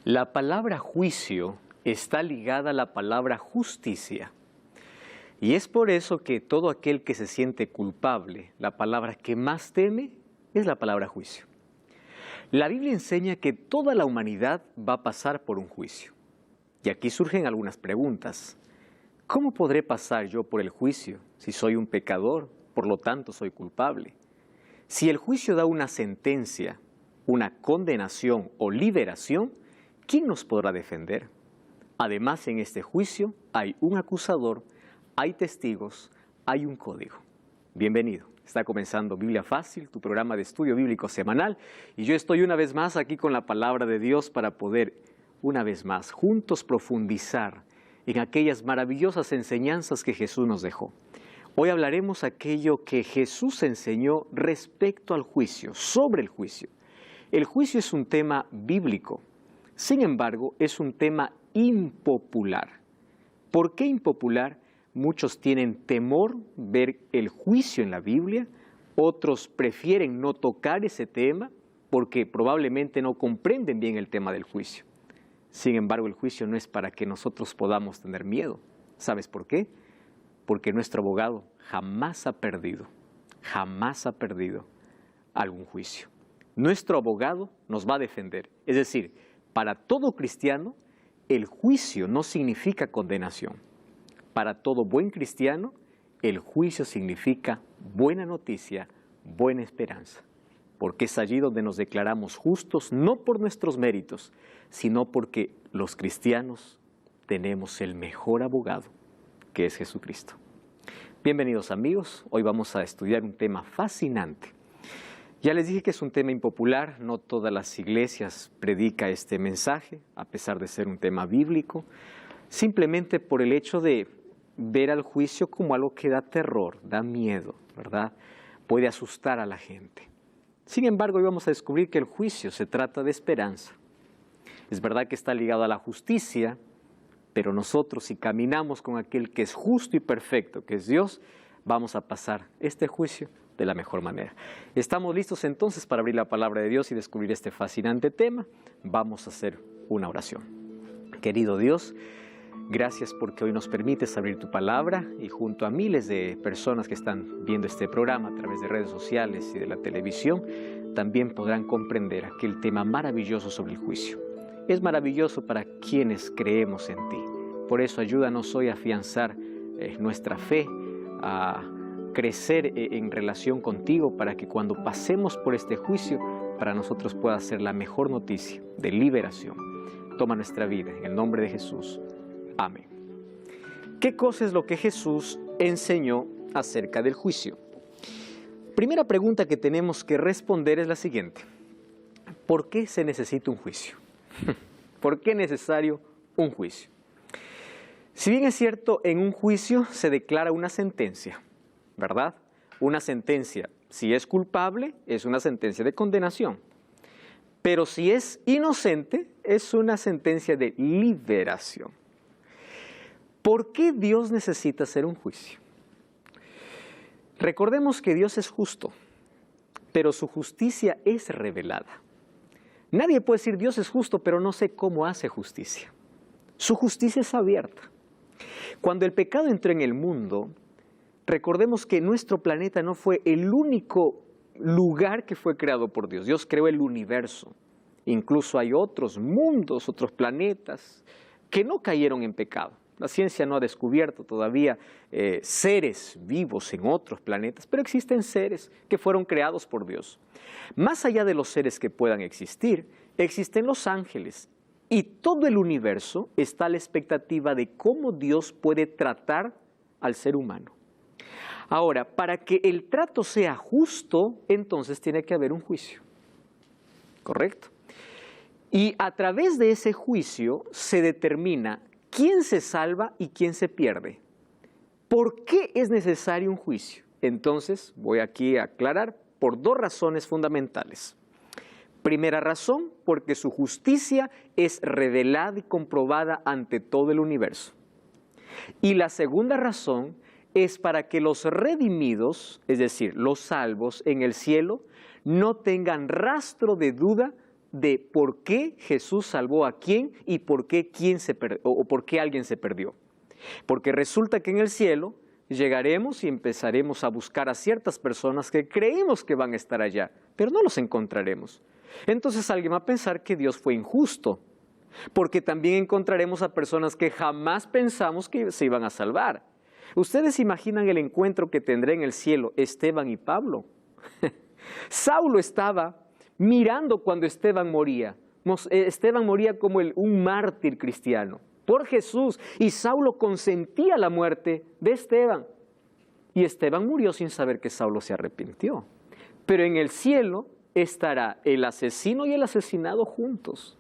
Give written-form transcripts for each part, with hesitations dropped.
La palabra juicio está ligada a la palabra justicia. Y es por eso que todo aquel que se siente culpable, la palabra que más teme es la palabra juicio. La Biblia enseña que toda la humanidad va a pasar por un juicio. Y aquí surgen algunas preguntas. ¿Cómo podré pasar yo por el juicio si soy un pecador, por lo tanto soy culpable? Si el juicio da una sentencia, una condenación o liberación, ¿quién nos podrá defender? Además, en este juicio hay un acusador, hay testigos, hay un código. Bienvenido. Está comenzando Biblia Fácil, tu programa de estudio bíblico semanal, y yo estoy una vez más aquí con la palabra de Dios para poder, una vez más, juntos profundizar en aquellas maravillosas enseñanzas que Jesús nos dejó. Hoy hablaremos aquello que Jesús enseñó respecto al juicio, sobre el juicio. El juicio es un tema bíblico, sin embargo, es un tema impopular. ¿Por qué impopular? Muchos tienen temor ver el juicio en la Biblia, otros prefieren no tocar ese tema porque probablemente no comprenden bien el tema del juicio. Sin embargo, el juicio no es para que nosotros podamos tener miedo. ¿Sabes por qué? Porque nuestro abogado jamás ha perdido algún juicio. Nuestro abogado nos va a defender. Es decir, para todo cristiano, el juicio no significa condenación. Para todo buen cristiano, el juicio significa buena noticia, buena esperanza. Porque es allí donde nos declaramos justos, no por nuestros méritos, sino porque los cristianos tenemos el mejor abogado, que es Jesucristo. Bienvenidos amigos, hoy vamos a estudiar un tema fascinante. Ya les dije que es un tema impopular, no todas las iglesias predican este mensaje, a pesar de ser un tema bíblico, simplemente por el hecho de ver al juicio como algo que da terror, da miedo, ¿verdad? Puede asustar a la gente. Sin embargo, hoy vamos a descubrir que el juicio se trata de esperanza. Es verdad que está ligado a la justicia, pero nosotros, si caminamos con aquel que es justo y perfecto, que es Dios, vamos a pasar este juicio de la mejor manera. ¿Estamos listos entonces para abrir la palabra de Dios y descubrir este fascinante tema? Vamos a hacer una oración. Querido Dios, gracias porque hoy nos permites abrir tu palabra y junto a miles de personas que están viendo este programa a través de redes sociales y de la televisión, también podrán comprender aquel tema maravilloso sobre el juicio. Es maravilloso para quienes creemos en ti. Por eso ayúdanos hoy a afianzar nuestra fe, a crecer en relación contigo para que cuando pasemos por este juicio, para nosotros pueda ser la mejor noticia de liberación. Toma nuestra vida en el nombre de Jesús. Amén. ¿Qué cosa es lo que Jesús enseñó acerca del juicio? Primera pregunta que tenemos que responder es la siguiente. ¿Por qué se necesita un juicio? ¿Por qué es necesario un juicio? Si bien es cierto, en un juicio se declara una sentencia, ¿verdad? Una sentencia, si es culpable, es una sentencia de condenación. Pero si es inocente, es una sentencia de liberación. ¿Por qué Dios necesita hacer un juicio? Recordemos que Dios es justo, pero su justicia es revelada. Nadie puede decir Dios es justo, pero no sé cómo hace justicia. Su justicia es abierta. Cuando el pecado entró en el mundo, recordemos que nuestro planeta no fue el único lugar que fue creado por Dios. Dios creó el universo. Incluso hay otros mundos, otros planetas que no cayeron en pecado. La ciencia no ha descubierto todavía seres vivos en otros planetas, pero existen seres que fueron creados por Dios. Más allá de los seres que puedan existir, existen los ángeles y todo el universo está a la expectativa de cómo Dios puede tratar al ser humano. Ahora, para que el trato sea justo, entonces tiene que haber un juicio. ¿Correcto? Y a través de ese juicio se determina quién se salva y quién se pierde. ¿Por qué es necesario un juicio? Entonces, voy aquí a aclarar por dos razones fundamentales. Primera razón, porque su justicia es revelada y comprobada ante todo el universo. Y la segunda razón es para que los redimidos, es decir, los salvos en el cielo, no tengan rastro de duda de por qué Jesús salvó a quién y por qué, por qué alguien se perdió. Porque resulta que en el cielo llegaremos y empezaremos a buscar a ciertas personas que creemos que van a estar allá, pero no los encontraremos. Entonces alguien va a pensar que Dios fue injusto, porque también encontraremos a personas que jamás pensamos que se iban a salvar. ¿Ustedes imaginan el encuentro que tendrá en el cielo Esteban y Pablo? Saulo estaba mirando cuando Esteban moría. Esteban moría como un mártir cristiano por Jesús, y Saulo consentía la muerte de Esteban. Y Esteban murió sin saber que Saulo se arrepintió. Pero en el cielo estará el asesino y el asesinado juntos.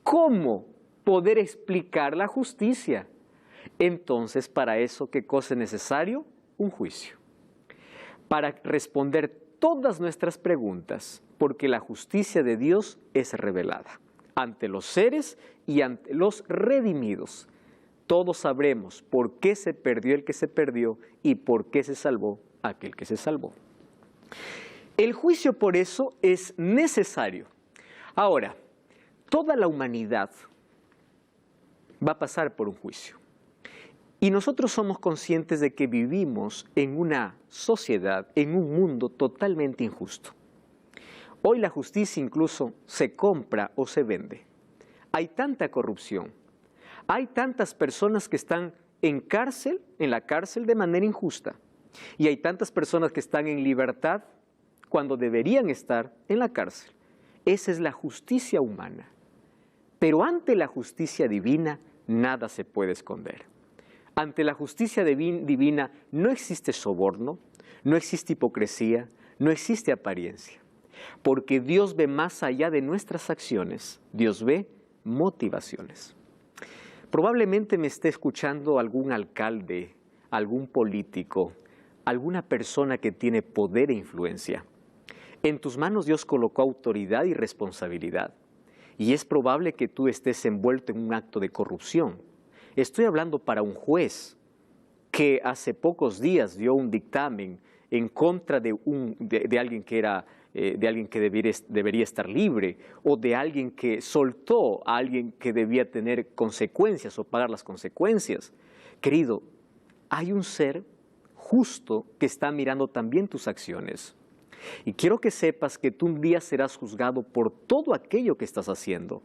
¿Cómo poder explicar la justicia? Entonces, para eso, ¿qué cosa es necesario? Un juicio. Para responder todas nuestras preguntas, porque la justicia de Dios es revelada ante los seres y ante los redimidos. Todos sabremos por qué se perdió el que se perdió y por qué se salvó aquel que se salvó. El juicio por eso es necesario. Ahora, toda la humanidad va a pasar por un juicio. Y nosotros somos conscientes de que vivimos en una sociedad, en un mundo totalmente injusto. Hoy la justicia incluso se compra o se vende. Hay tanta corrupción, hay tantas personas que están en la cárcel de manera injusta, y hay tantas personas que están en libertad cuando deberían estar en la cárcel. Esa es la justicia humana. Pero ante la justicia divina nada se puede esconder. Ante la justicia divina no existe soborno, no existe hipocresía, no existe apariencia. Porque Dios ve más allá de nuestras acciones, Dios ve motivaciones. Probablemente me esté escuchando algún alcalde, algún político, alguna persona que tiene poder e influencia. En tus manos Dios colocó autoridad y responsabilidad. Y es probable que tú estés envuelto en un acto de corrupción. Estoy hablando para un juez que hace pocos días dio un dictamen en contra de alguien que debería estar libre, o de alguien que soltó a alguien que debía tener consecuencias o pagar las consecuencias. Querido, hay un ser justo que está mirando también tus acciones. Y quiero que sepas que tú un día serás juzgado por todo aquello que estás haciendo.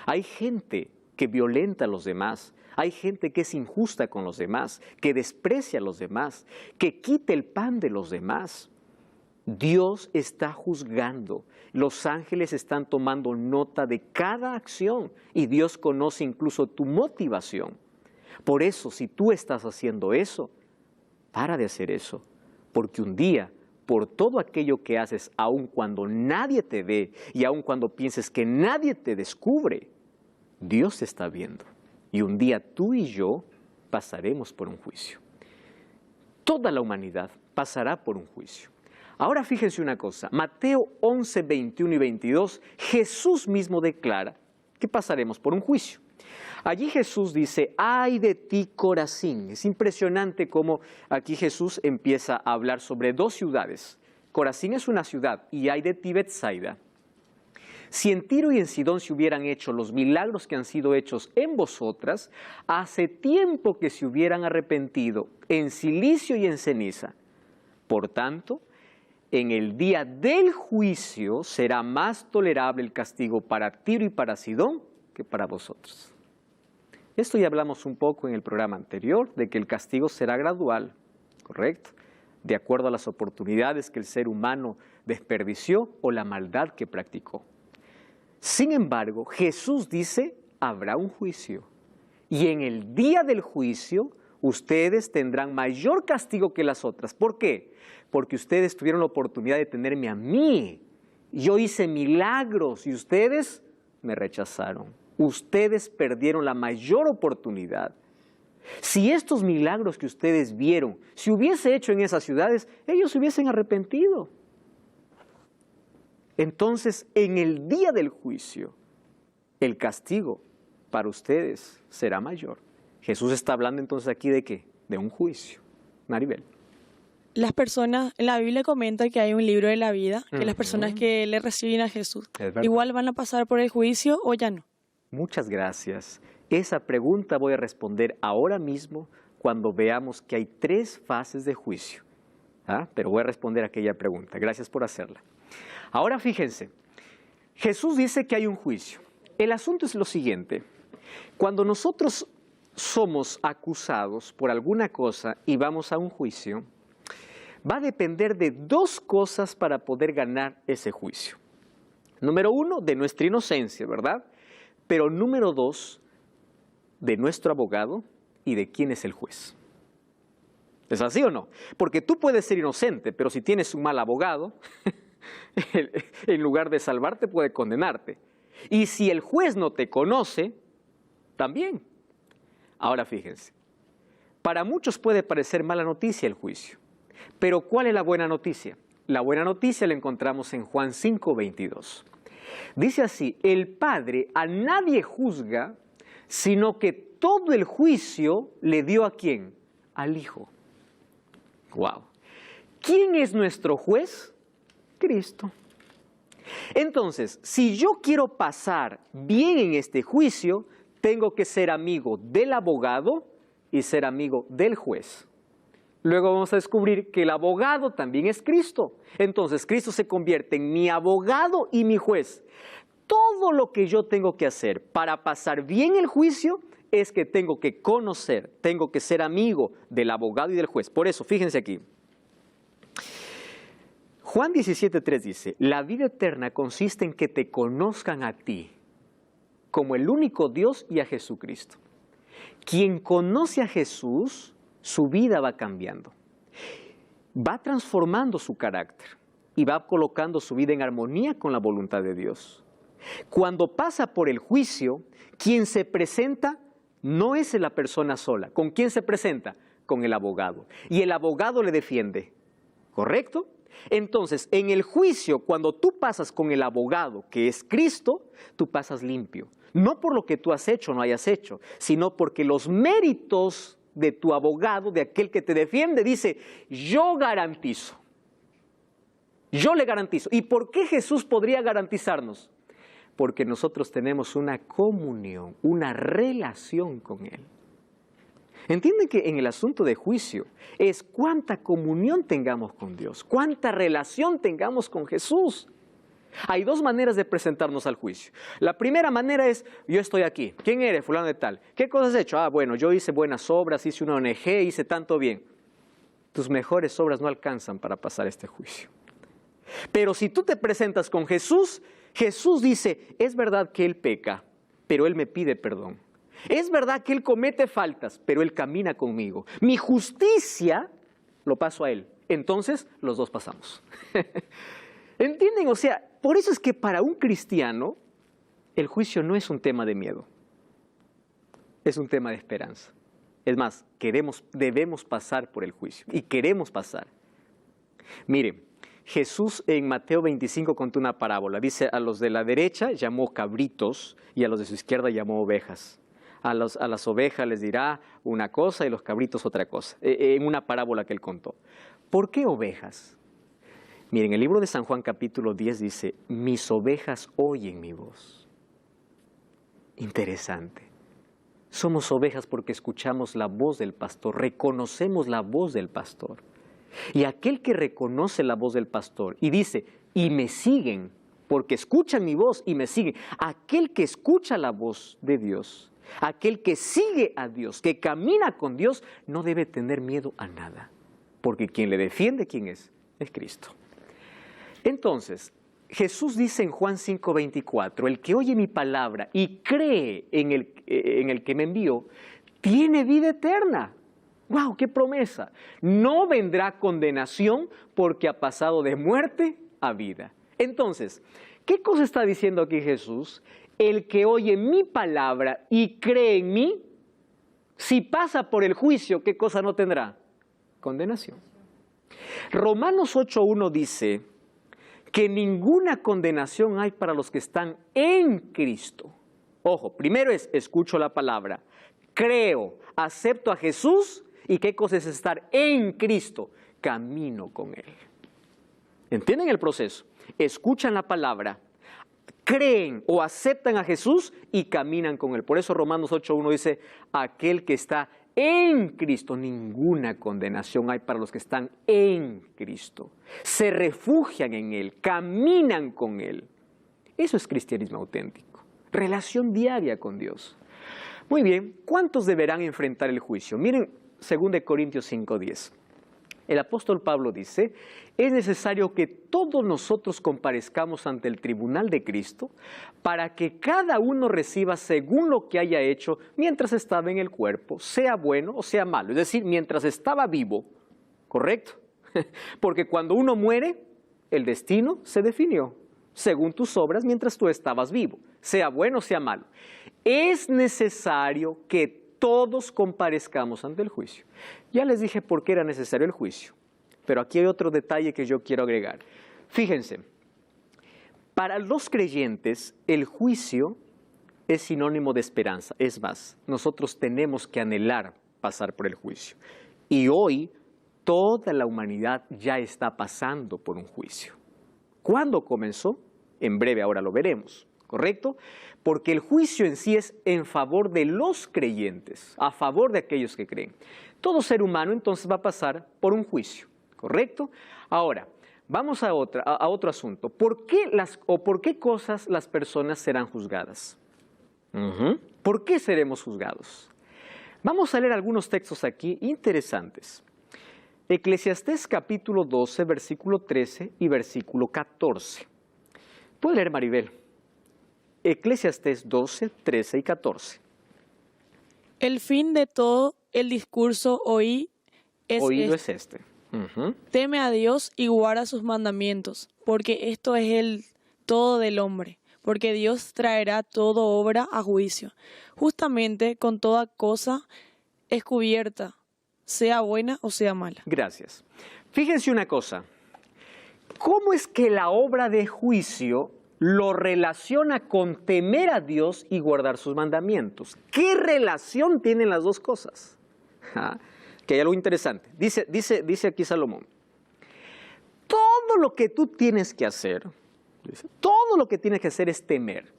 Hay gente que violenta a los demás, hay gente que es injusta con los demás, que desprecia a los demás, que quita el pan de los demás. Dios está juzgando, los ángeles están tomando nota de cada acción y Dios conoce incluso tu motivación. Por eso, si tú estás haciendo eso, para de hacer eso, porque un día, por todo aquello que haces, aun cuando nadie te ve y aun cuando pienses que nadie te descubre, Dios te está viendo. Y un día tú y yo pasaremos por un juicio. Toda la humanidad pasará por un juicio. Ahora fíjense una cosa, Mateo 11, 21 y 22, Jesús mismo declara que pasaremos por un juicio. Allí Jesús dice, ¡ay de ti, Corazín! Es impresionante cómo aquí Jesús empieza a hablar sobre dos ciudades. Corazín es una ciudad y ¡ay de ti, Betsaida! Si en Tiro y en Sidón se hubieran hecho los milagros que han sido hechos en vosotras, hace tiempo que se hubieran arrepentido en cilicio y en ceniza. Por tanto, en el día del juicio será más tolerable el castigo para Tiro y para Sidón que para vosotros. Esto ya hablamos un poco en el programa anterior, de que el castigo será gradual, ¿correcto? De acuerdo a las oportunidades que el ser humano desperdició o la maldad que practicó. Sin embargo, Jesús dice, habrá un juicio. Y en el día del juicio, ustedes tendrán mayor castigo que las otras. ¿Por qué? Porque ustedes tuvieron la oportunidad de tenerme a mí. Yo hice milagros y ustedes me rechazaron. Ustedes perdieron la mayor oportunidad. Si estos milagros que ustedes vieron se hubiese hecho en esas ciudades, ellos se hubiesen arrepentido. Entonces, en el día del juicio, el castigo para ustedes será mayor. Jesús está hablando entonces aquí ¿de qué? De un juicio. Maribel. Las personas, en la Biblia comenta que hay un libro de la vida, que las personas Ujú. que le reciben a Jesús, Es verdad. igual van a pasar por el juicio o ya no. Muchas gracias. Esa pregunta voy a responder ahora mismo cuando veamos que hay 3 fases de juicio. Pero voy a responder aquella pregunta. Gracias por hacerla. Ahora fíjense, Jesús dice que hay un juicio. El asunto es lo siguiente. Cuando nosotros somos acusados por alguna cosa y vamos a un juicio, va a depender de 2 cosas para poder ganar ese juicio. Número 1, de nuestra inocencia, ¿verdad? Pero número 2, de nuestro abogado y de quién es el juez. ¿Es así o no? Porque tú puedes ser inocente, pero si tienes un mal abogado, en lugar de salvarte puede condenarte. Y si el juez no te conoce, también. Ahora fíjense, para muchos puede parecer mala noticia el juicio, pero ¿cuál es la buena noticia? La buena noticia la encontramos en Juan 5:22. Dice así, el Padre a nadie juzga, sino que todo el juicio le dio ¿a quién? Al Hijo. Wow. ¿Quién es nuestro juez? Cristo. Entonces, si yo quiero pasar bien en este juicio, tengo que ser amigo del abogado y ser amigo del juez. Luego vamos a descubrir que el abogado también es Cristo. Entonces, Cristo se convierte en mi abogado y mi juez. Todo lo que yo tengo que hacer para pasar bien el juicio es que tengo que conocer, tengo que ser amigo del abogado y del juez. Por eso, fíjense aquí. Juan 17:3 dice, la vida eterna consiste en que te conozcan a ti, como el único Dios y a Jesucristo. Quien conoce a Jesús, su vida va cambiando. Va transformando su carácter y va colocando su vida en armonía con la voluntad de Dios. Cuando pasa por el juicio, quien se presenta no es la persona sola. ¿Con quién se presenta? Con el abogado. Y el abogado le defiende. ¿Correcto? Entonces, en el juicio, cuando tú pasas con el abogado, que es Cristo, tú pasas limpio. No por lo que tú has hecho o no hayas hecho, sino porque los méritos de tu abogado, de aquel que te defiende, dice, yo garantizo. Yo le garantizo. ¿Y por qué Jesús podría garantizarnos? Porque nosotros tenemos una comunión, una relación con Él. Entienden que en el asunto de juicio es cuánta comunión tengamos con Dios, cuánta relación tengamos con Jesús. Hay 2 maneras de presentarnos al juicio. La primera manera es, yo estoy aquí. ¿Quién eres? Fulano de tal. ¿Qué cosas has hecho? Bueno, yo hice buenas obras, hice una ONG, hice tanto bien. Tus mejores obras no alcanzan para pasar este juicio. Pero si tú te presentas con Jesús, Jesús dice, es verdad que Él peca, pero Él me pide perdón. Es verdad que Él comete faltas, pero Él camina conmigo. Mi justicia lo paso a Él. Entonces, los 2 pasamos. ¿Entienden? O sea, por eso es que para un cristiano, el juicio no es un tema de miedo. Es un tema de esperanza. Es más, debemos pasar por el juicio. Y queremos pasar. Miren, Jesús en Mateo 25 contó una parábola. Dice, a los de la derecha llamó cabritos y a los de su izquierda llamó ovejas. A las ovejas les dirá una cosa y los cabritos otra cosa. En una parábola que él contó. ¿Por qué ovejas? Miren, el libro de San Juan capítulo 10 dice, mis ovejas oyen mi voz. Interesante. Somos ovejas porque escuchamos la voz del pastor, reconocemos la voz del pastor. Y aquel que reconoce la voz del pastor y dice, y me siguen, porque escuchan mi voz y me siguen. Aquel que escucha la voz de Dios, aquel que sigue a Dios, que camina con Dios, no debe tener miedo a nada. Porque quien le defiende, ¿quién es? Es Cristo. Entonces, Jesús dice en Juan 5:24, el que oye mi palabra y cree en el que me envió, tiene vida eterna. ¡Wow! ¡Qué promesa! No vendrá condenación porque ha pasado de muerte a vida. Entonces, ¿qué cosa está diciendo aquí Jesús? El que oye mi palabra y cree en mí, si pasa por el juicio, ¿qué cosa no tendrá? Condenación. Romanos 8:1 dice que ninguna condenación hay para los que están en Cristo. Ojo, primero escucho la palabra, creo, acepto a Jesús. ¿Y qué cosa es estar en Cristo? camino con Él. ¿Entienden el proceso? Escuchan la palabra, creen o aceptan a Jesús y caminan con Él. Por eso Romanos 8:1 dice, aquel que está en Cristo, ninguna condenación hay para los que están en Cristo. Se refugian en Él, caminan con Él. Eso es cristianismo auténtico, relación diaria con Dios. Muy bien, ¿cuántos deberán enfrentar el juicio? Miren 2 Corintios 5:10. El apóstol Pablo dice, es necesario que todos nosotros comparezcamos ante el tribunal de Cristo para que cada uno reciba según lo que haya hecho mientras estaba en el cuerpo, sea bueno o sea malo. Es decir, mientras estaba vivo, ¿correcto? Porque cuando uno muere, el destino se definió según tus obras mientras tú estabas vivo, sea bueno o sea malo. Es necesario que todos comparezcamos ante el juicio. Ya les dije por qué era necesario el juicio, pero aquí hay otro detalle que yo quiero agregar. Fíjense, para los creyentes el juicio es sinónimo de esperanza. Es más, nosotros tenemos que anhelar pasar por el juicio. Y hoy toda la humanidad ya está pasando por un juicio. ¿Cuándo comenzó? En breve ahora lo veremos. ¿Correcto? Porque el juicio en sí es en favor de los creyentes, a favor de aquellos que creen. Todo ser humano entonces va a pasar por un juicio, ¿correcto? Ahora, vamos a otro asunto. ¿Por qué cosas las personas serán juzgadas? ¿Por qué seremos juzgados? Vamos a leer algunos textos aquí interesantes. Eclesiastés capítulo 12, versículo 13 y versículo 14. ¿Puede leer, Maribel? Eclesiastés 12, 13 y 14. El fin de todo el discurso oído es este. Teme a Dios y guarda sus mandamientos, porque esto es el todo del hombre, porque Dios traerá toda obra a juicio, justamente con toda cosa descubierta, sea buena o sea mala. Gracias. Fíjense una cosa, ¿cómo es que la obra de juicio lo relaciona con temer a Dios y guardar sus mandamientos? ¿Qué relación tienen las dos cosas? Que hay algo interesante. Dice aquí Salomón, todo lo que tú tienes que hacer, todo lo que tienes que hacer es temer.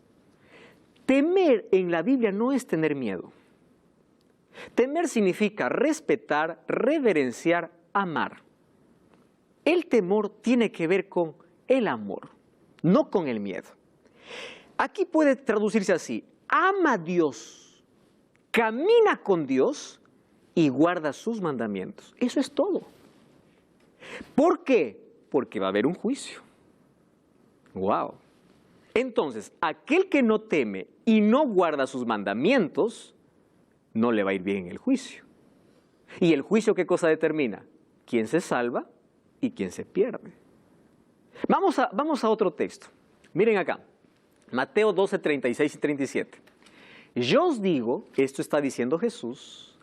Temer en la Biblia no es tener miedo. Temer significa respetar, reverenciar, amar. El temor tiene que ver con el amor, no con el miedo. Aquí puede traducirse así: ama a Dios, camina con Dios y guarda sus mandamientos. Eso es todo. ¿Por qué? Porque va a haber un juicio. ¡Wow! Entonces, aquel que no teme y no guarda sus mandamientos, no le va a ir bien en el juicio. ¿Y el juicio qué cosa determina? ¿Quién se salva y quién se pierde? Vamos a otro texto. Miren acá, Mateo 12, 36 y 37. Yo os digo, esto está diciendo Jesús,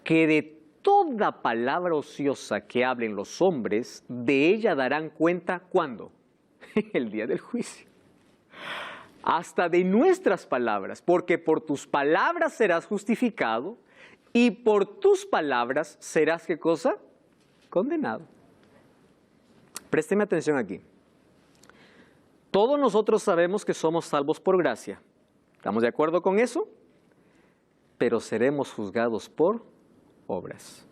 que de toda palabra ociosa que hablen los hombres, de ella darán cuenta, ¿cuándo? El día del juicio. Hasta de nuestras palabras, porque por tus palabras serás justificado y por tus palabras serás, ¿qué cosa? Condenado. Présteme atención aquí. Todos nosotros sabemos que somos salvos por gracia. ¿Estamos de acuerdo con eso? Pero seremos juzgados por obras.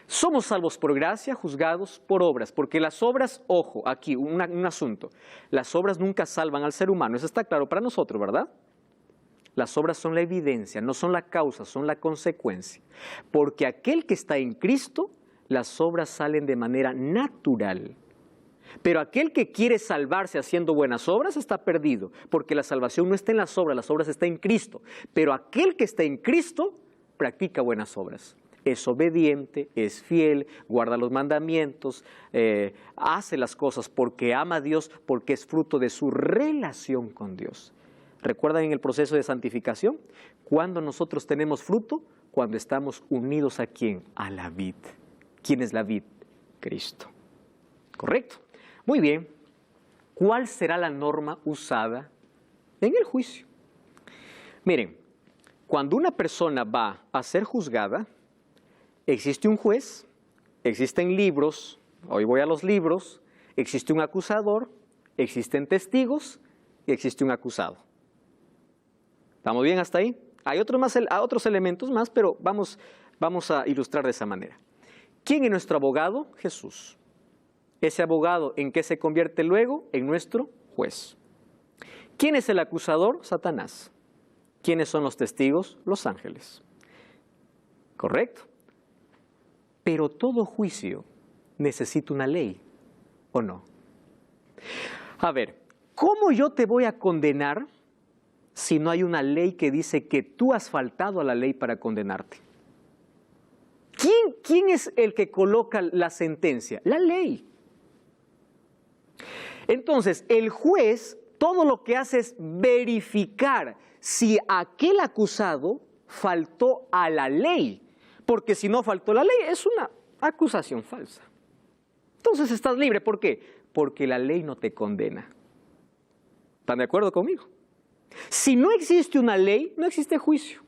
Somos salvos por gracia, juzgados por obras, porque las obras, ojo, aquí un asunto, las obras nunca salvan al ser humano, eso está claro para nosotros, ¿verdad? Las obras son la evidencia, no son la causa, son la consecuencia, porque aquel que está en Cristo, las obras salen de manera natural. Pero aquel que quiere salvarse haciendo buenas obras está perdido, porque la salvación no está en las obras está en Cristo. Pero aquel que está en Cristo practica buenas obras. Es obediente, es fiel, guarda los mandamientos, hace las cosas porque ama a Dios, porque es fruto de su relación con Dios. ¿Recuerdan en el proceso de santificación? Cuando nosotros tenemos fruto, cuando estamos unidos ¿a quién? A la vid. ¿Quién es la vid? Cristo. ¿Correcto? Muy bien. ¿Cuál será la norma usada en el juicio? Miren, cuando una persona va a ser juzgada, existe un juez, existen libros, hoy voy a los libros, existe un acusador, existen testigos y existe un acusado. ¿Estamos bien hasta ahí? Hay otros elementos más, pero vamos a ilustrar de esa manera. ¿Quién es nuestro abogado? Jesús. Ese abogado, ¿en qué se convierte luego? En nuestro juez. ¿Quién es el acusador? Satanás. ¿Quiénes son los testigos? Los ángeles. ¿Correcto? Pero todo juicio necesita una ley, ¿o no? A ver, ¿cómo yo te voy a condenar si no hay una ley que dice que tú has faltado a la ley para condenarte? ¿Quién es el que coloca la sentencia? La ley. Entonces, el juez todo lo que hace es verificar si aquel acusado faltó a la ley, porque si no faltó la ley es una acusación falsa. Entonces estás libre, ¿por qué? Porque la ley no te condena. ¿Están de acuerdo conmigo? Si no existe una ley, no existe juicio.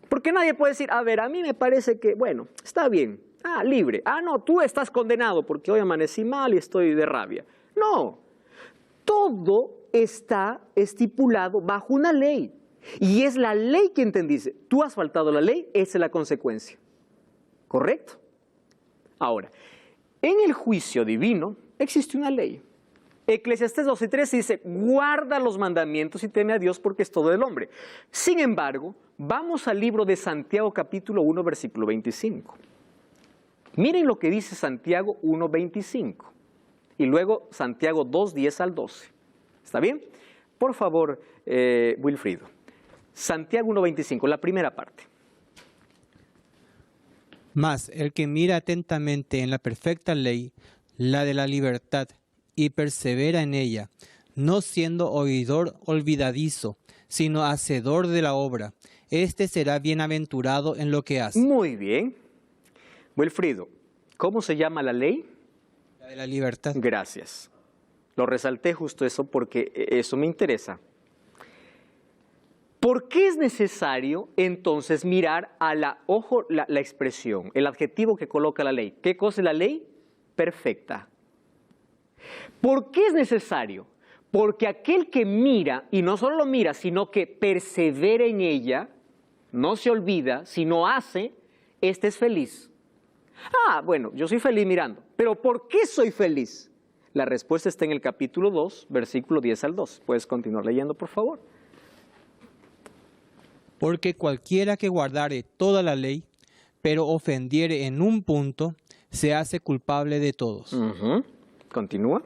Porque nadie puede decir, a ver, a mí me parece que, bueno, está bien, libre. No, tú estás condenado porque hoy amanecí mal y estoy de rabia. No, todo está estipulado bajo una ley. Y es la ley quien te dice, tú has faltado a la ley, esa es la consecuencia. ¿Correcto? Ahora, en el juicio divino existe una ley. Eclesiastés 12:3 dice, guarda los mandamientos y teme a Dios porque es todo del hombre. Sin embargo, vamos al libro de Santiago capítulo 1, versículo 25. Miren lo que dice Santiago 1:25 y luego Santiago 2:10 al 12. ¿Está bien? Por favor, Wilfrido. Santiago 1:25, la primera parte. Mas el que mira atentamente en la perfecta ley, la de la libertad, y persevera en ella, no siendo oidor olvidadizo, sino hacedor de la obra, éste será bienaventurado en lo que hace. Muy bien. Wilfrido, ¿cómo se llama la ley? La de la libertad. Gracias. Lo resalté justo eso porque eso me interesa. ¿Por qué es necesario entonces mirar a la expresión, el adjetivo que coloca la ley? ¿Qué cosa es la ley? Perfecta. ¿Por qué es necesario? Porque aquel que mira, y no solo lo mira, sino que persevera en ella, no se olvida, sino hace, este es feliz. Bueno, yo soy feliz mirando, pero ¿por qué soy feliz? La respuesta está en el capítulo 2, versículo 10 al 2. ¿Puedes continuar leyendo, por favor? Porque cualquiera que guardare toda la ley, pero ofendiere en un punto, se hace culpable de todos. Continúa.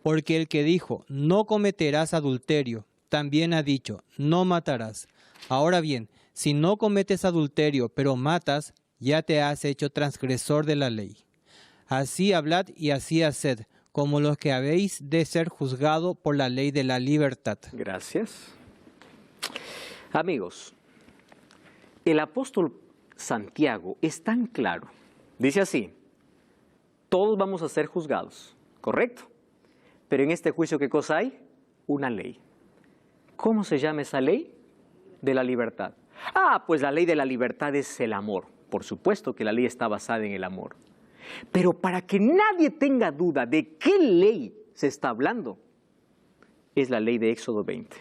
Porque el que dijo, no cometerás adulterio, también ha dicho, no matarás. Ahora bien, si no cometes adulterio, pero matas, ya te has hecho transgresor de la ley. Así hablad y así haced, como los que habéis de ser juzgado por la ley de la libertad. Gracias. Amigos, el apóstol Santiago es tan claro. Dice así, todos vamos a ser juzgados, ¿correcto? Pero en este juicio, ¿qué cosa hay? Una ley. ¿Cómo se llama esa ley? De la libertad. Pues la ley de la libertad es el amor. Por supuesto que la ley está basada en el amor. Pero para que nadie tenga duda de qué ley se está hablando, es la ley de Éxodo 20.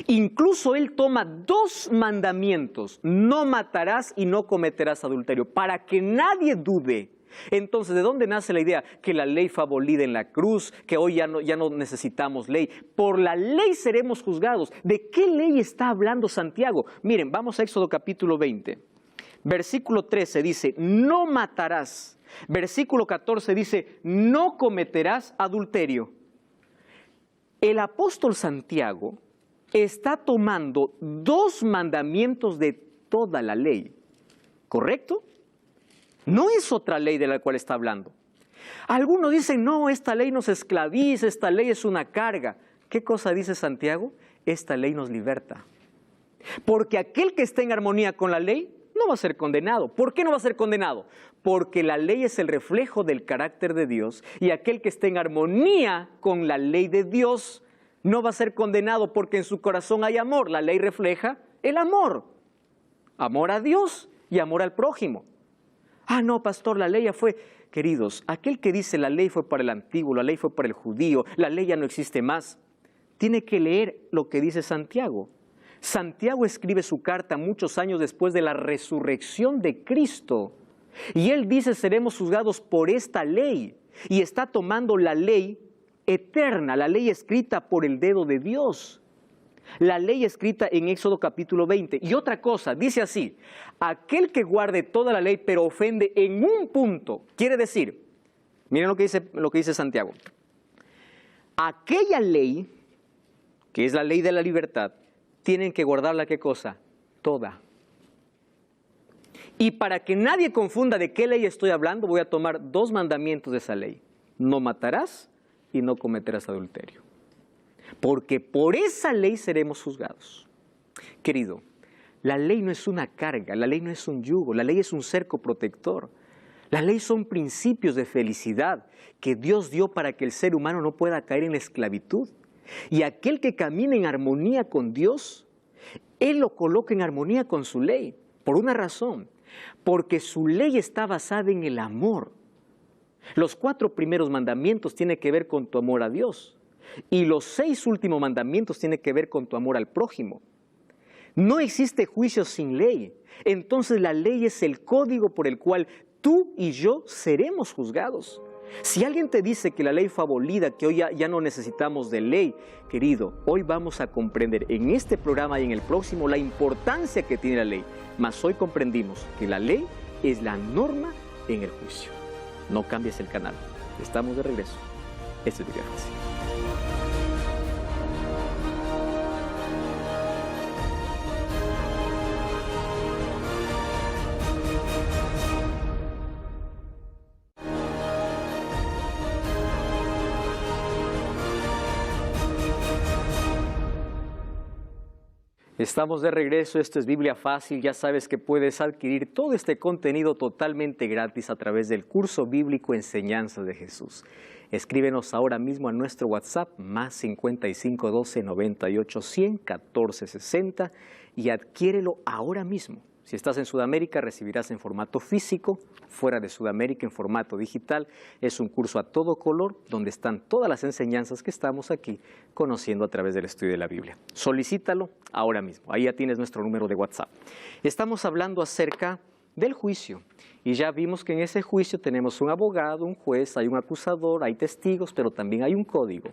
Incluso él toma 2 mandamientos, no matarás y no cometerás adulterio, para que nadie dude. Entonces, ¿de dónde nace la idea? Que la ley fue abolida en la cruz, que hoy ya no necesitamos ley. Por la ley seremos juzgados. ¿De qué ley está hablando Santiago? Miren, vamos a Éxodo capítulo 20. Versículo 13 dice, no matarás. Versículo 14 dice, no cometerás adulterio. El apóstol Santiago está tomando 2 mandamientos de toda la ley, ¿correcto? No es otra ley de la cual está hablando. Algunos dicen, no, esta ley nos esclaviza, esta ley es una carga. ¿Qué cosa dice Santiago? Esta ley nos liberta. Porque aquel que está en armonía con la ley no va a ser condenado. ¿Por qué no va a ser condenado? Porque la ley es el reflejo del carácter de Dios y aquel que está en armonía con la ley de Dios no va a ser condenado porque en su corazón hay amor. La ley refleja el amor. Amor a Dios y amor al prójimo. Ah, no, pastor, la ley ya fue. Queridos, aquel que dice la ley fue para el antiguo, la ley fue para el judío, la ley ya no existe más, tiene que leer lo que dice Santiago. Santiago escribe su carta muchos años después de la resurrección de Cristo. Y él dice, seremos juzgados por esta ley. Y está tomando la ley eterna, la ley escrita por el dedo de Dios. La ley escrita en Éxodo capítulo 20. Y otra cosa, dice así, aquel que guarde toda la ley pero ofende en un punto, quiere decir, miren lo que dice Santiago, aquella ley, que es la ley de la libertad, tienen que guardarla, ¿qué cosa? Toda. Y para que nadie confunda de qué ley estoy hablando, voy a tomar 2 mandamientos de esa ley. No matarás y no cometerás adulterio. Porque por esa ley seremos juzgados. Querido, la ley no es una carga, la ley no es un yugo, la ley es un cerco protector. La ley son principios de felicidad que Dios dio para que el ser humano no pueda caer en la esclavitud. Y aquel que camina en armonía con Dios, Él lo coloca en armonía con su ley. Por una razón, porque su ley está basada en el amor. Los 4 primeros mandamientos tienen que ver con tu amor a Dios. Y los 6 últimos mandamientos tienen que ver con tu amor al prójimo. No existe juicio sin ley. Entonces la ley es el código por el cual tú y yo seremos juzgados. Si alguien te dice que la ley fue abolida, que hoy ya no necesitamos de ley, querido, hoy vamos a comprender en este programa y en el próximo la importancia que tiene la ley. Mas hoy comprendimos que la ley es la norma en el juicio. No cambies el canal. Estamos de regreso. Este es Biblia Fácil. Estamos de regreso, esto es Biblia Fácil, ya sabes que puedes adquirir todo este contenido totalmente gratis a través del curso bíblico Enseñanzas de Jesús. Escríbenos ahora mismo a nuestro WhatsApp más 55 12 98 100 14 60 y adquiérelo ahora mismo. Si estás en Sudamérica, recibirás en formato físico, fuera de Sudamérica en formato digital. Es un curso a todo color donde están todas las enseñanzas que estamos aquí conociendo a través del estudio de la Biblia. Solicítalo ahora mismo, ahí ya tienes nuestro número de WhatsApp. Estamos hablando acerca del juicio y ya vimos que en ese juicio tenemos un abogado, un juez, hay un acusador, hay testigos, pero también hay un código.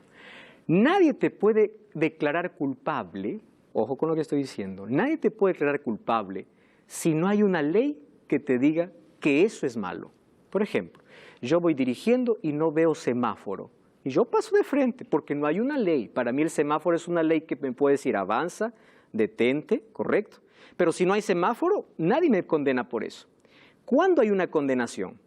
Nadie te puede declarar culpable, ojo con lo que estoy diciendo, nadie te puede declarar culpable si no hay una ley que te diga que eso es malo. Por ejemplo, yo voy dirigiendo y no veo semáforo. Y yo paso de frente porque no hay una ley. Para mí el semáforo es una ley que me puede decir avanza, detente, correcto. Pero si no hay semáforo, nadie me condena por eso. ¿Cuándo hay una condenación?